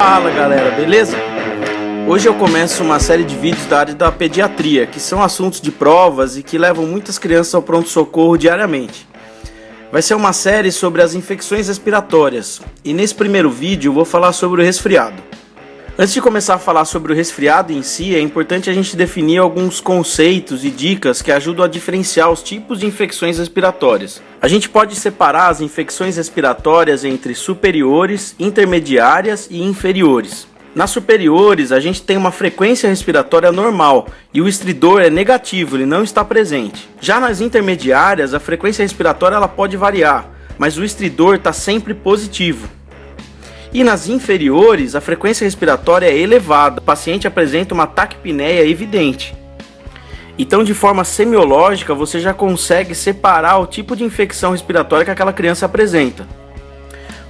Fala galera, beleza? Hoje eu começo uma série de vídeos da área da pediatria, que são assuntos de provas e que levam muitas crianças ao pronto-socorro diariamente. Vai ser uma série sobre as infecções respiratórias, e nesse primeiro vídeo eu vou falar sobre o resfriado. Antes de começar a falar sobre o resfriado em si, é importante a gente definir alguns conceitos e dicas que ajudam a diferenciar os tipos de infecções respiratórias. A gente pode separar as infecções respiratórias entre superiores, intermediárias e inferiores. Nas superiores, a gente tem uma frequência respiratória normal e o estridor é negativo, ele não está presente. Já nas intermediárias, a frequência respiratória ela pode variar, mas o estridor está sempre positivo. E nas inferiores, a frequência respiratória é elevada, o paciente apresenta uma taquipneia evidente. Então, de forma semiológica, você já consegue separar o tipo de infecção respiratória que aquela criança apresenta.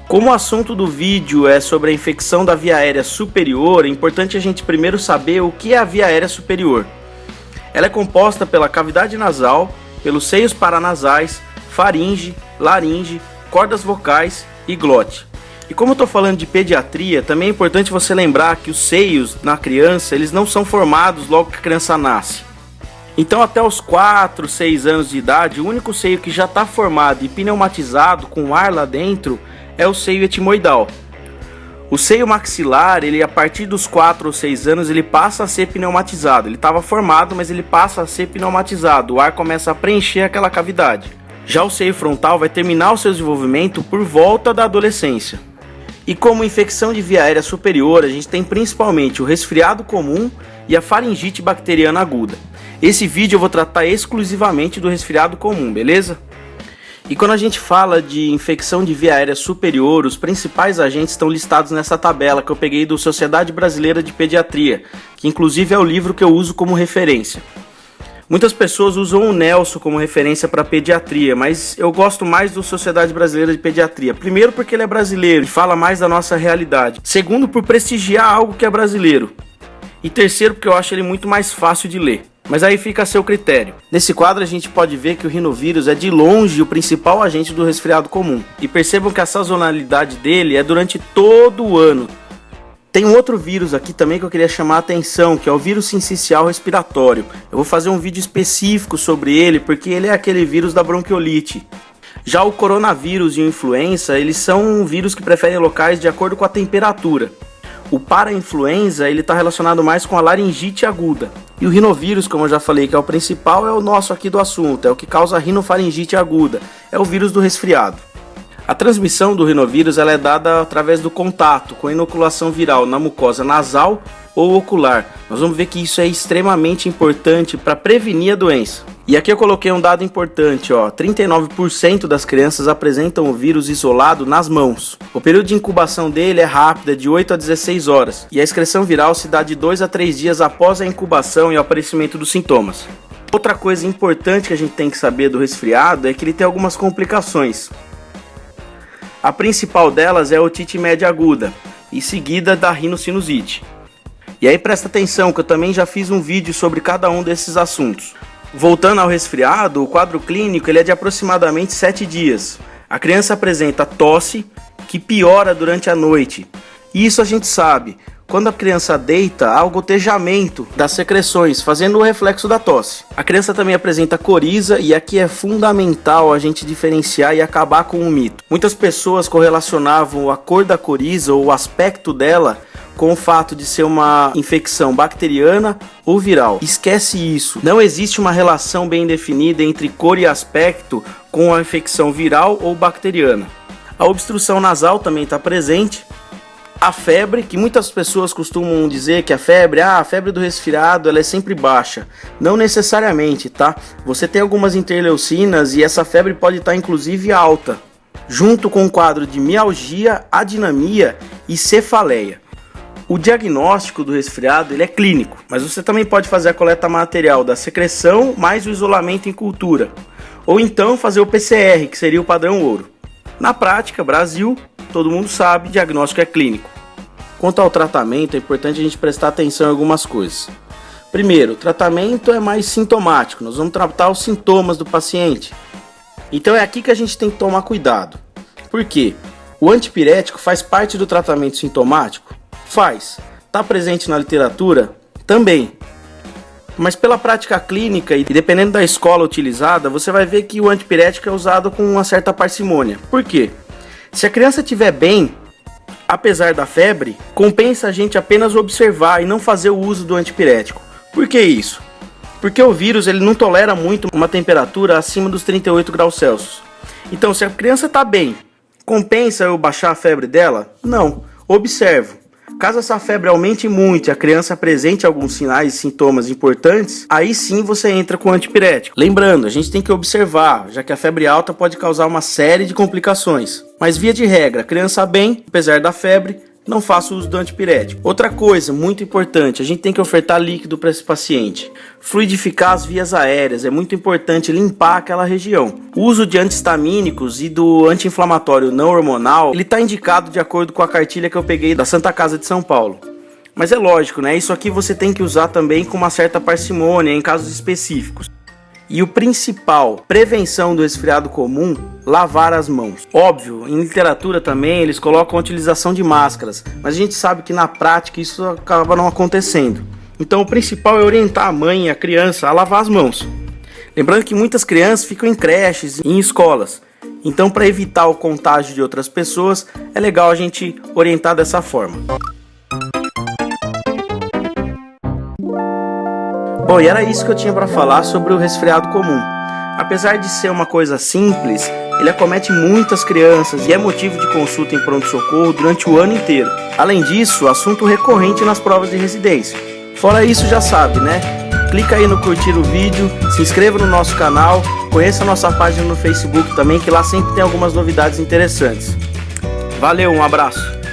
Como o assunto do vídeo é sobre a infecção da via aérea superior, é importante a gente primeiro saber o que é a via aérea superior. Ela é composta pela cavidade nasal, pelos seios paranasais, faringe, laringe, cordas vocais e glote. E como eu estou falando de pediatria, também é importante você lembrar que os seios na criança, eles não são formados logo que a criança nasce. Então até os 4, 6 anos de idade, o único seio que já está formado e pneumatizado com ar lá dentro é o seio etimoidal. O seio maxilar, ele a partir dos 4 ou 6 anos, ele passa a ser pneumatizado. Ele estava formado, mas ele passa a ser pneumatizado. O ar começa a preencher aquela cavidade. Já o seio frontal vai terminar o seu desenvolvimento por volta da adolescência. E como infecção de via aérea superior, a gente tem principalmente o resfriado comum e a faringite bacteriana aguda. Esse vídeo eu vou tratar exclusivamente do resfriado comum, beleza? E quando a gente fala de infecção de via aérea superior, os principais agentes estão listados nessa tabela que eu peguei do Sociedade Brasileira de Pediatria, que inclusive é o livro que eu uso como referência. Muitas pessoas usam o Nelson como referência para pediatria, mas eu gosto mais do Sociedade Brasileira de Pediatria. Primeiro porque ele é brasileiro e fala mais da nossa realidade. Segundo, por prestigiar algo que é brasileiro. E terceiro, porque eu acho ele muito mais fácil de ler. Mas aí fica a seu critério. Nesse quadro a gente pode ver que o rinovírus é de longe o principal agente do resfriado comum. E percebam que a sazonalidade dele é durante todo o ano. Tem um outro vírus aqui também que eu queria chamar a atenção, que é o vírus sincicial respiratório. Eu vou fazer um vídeo específico sobre ele, porque ele é aquele vírus da bronquiolite. Já o coronavírus e o influenza, eles são vírus que preferem locais de acordo com a temperatura. O para-influenza, ele está relacionado mais com a laringite aguda. E o rinovírus, como eu já falei, que é o principal, é o nosso aqui do assunto, é o que causa a rinofaringite aguda, é o vírus do resfriado. A transmissão do rinovírus ela é dada através do contato com a inoculação viral na mucosa nasal ou ocular. Nós vamos ver que isso é extremamente importante para prevenir a doença. E aqui eu coloquei um dado importante, 39% das crianças apresentam o vírus isolado nas mãos. O período de incubação dele é rápido, de 8 a 16 horas, e a excreção viral se dá de 2 a 3 dias após a incubação e o aparecimento dos sintomas. Outra coisa importante que a gente tem que saber do resfriado é que ele tem algumas complicações. A principal delas é a otite média aguda, e seguida da rinocinusite. E aí presta atenção que eu também já fiz um vídeo sobre cada um desses assuntos. Voltando ao resfriado, o quadro clínico ele é de aproximadamente 7 dias. A criança apresenta tosse, que piora durante a noite. E isso a gente sabe. Quando a criança deita, há o gotejamento das secreções, fazendo o reflexo da tosse. A criança também apresenta coriza e aqui é fundamental a gente diferenciar e acabar com o mito. Muitas pessoas correlacionavam a cor da coriza ou o aspecto dela com o fato de ser uma infecção bacteriana ou viral. Esquece isso. Não existe uma relação bem definida entre cor e aspecto com a infecção viral ou bacteriana. A obstrução nasal também está presente. A febre, que muitas pessoas costumam dizer que a febre do resfriado ela é sempre baixa. Não necessariamente, tá? Você tem algumas interleucinas e essa febre pode estar inclusive alta, junto com um quadro de mialgia, adinamia e cefaleia. O diagnóstico do resfriado ele é clínico, mas você também pode fazer a coleta material da secreção mais o isolamento em cultura, ou então fazer o PCR, que seria o padrão ouro. Na prática, Brasil, todo mundo sabe, diagnóstico é clínico. Quanto ao tratamento, é importante a gente prestar atenção em algumas coisas. Primeiro, o tratamento é mais sintomático, nós vamos tratar os sintomas do paciente. Então é aqui que a gente tem que tomar cuidado. Por quê? O antipirético faz parte do tratamento sintomático? Faz. Está presente na literatura? Também. Mas pela prática clínica e dependendo da escola utilizada, você vai ver que o antipirético é usado com uma certa parcimônia. Por quê? Se a criança estiver bem, apesar da febre, compensa a gente apenas observar e não fazer o uso do antipirético. Por que isso? Porque o vírus ele não tolera muito uma temperatura acima dos 38 graus Celsius. Então, se a criança está bem, compensa eu baixar a febre dela? Não. Observo. Caso essa febre aumente muito e a criança apresente alguns sinais e sintomas importantes, aí sim você entra com antipirético. Lembrando, a gente tem que observar, já que a febre alta pode causar uma série de complicações. Mas via de regra, criança bem, apesar da febre, não faça uso do antipirético. Outra coisa muito importante, a gente tem que ofertar líquido para esse paciente. Fluidificar as vias aéreas, é muito importante limpar aquela região. O uso de antihistamínicos e do anti-inflamatório não hormonal, ele está indicado de acordo com a cartilha que eu peguei da Santa Casa de São Paulo. Mas é lógico, né? Isso aqui você tem que usar também com uma certa parcimônia em casos específicos. E o principal, prevenção do resfriado comum, lavar as mãos. Óbvio, em literatura também eles colocam a utilização de máscaras, mas a gente sabe que na prática isso acaba não acontecendo. Então o principal é orientar a mãe e a criança a lavar as mãos. Lembrando que muitas crianças ficam em creches e em escolas. Então para evitar o contágio de outras pessoas, é legal a gente orientar dessa forma. Bom, e era isso que eu tinha para falar sobre o resfriado comum. Apesar de ser uma coisa simples, ele acomete muitas crianças e é motivo de consulta em pronto-socorro durante o ano inteiro. Além disso, assunto recorrente nas provas de residência. Fora isso, já sabe, né? Clica aí no curtir o vídeo, se inscreva no nosso canal, conheça a nossa página no Facebook também, que lá sempre tem algumas novidades interessantes. Valeu, um abraço!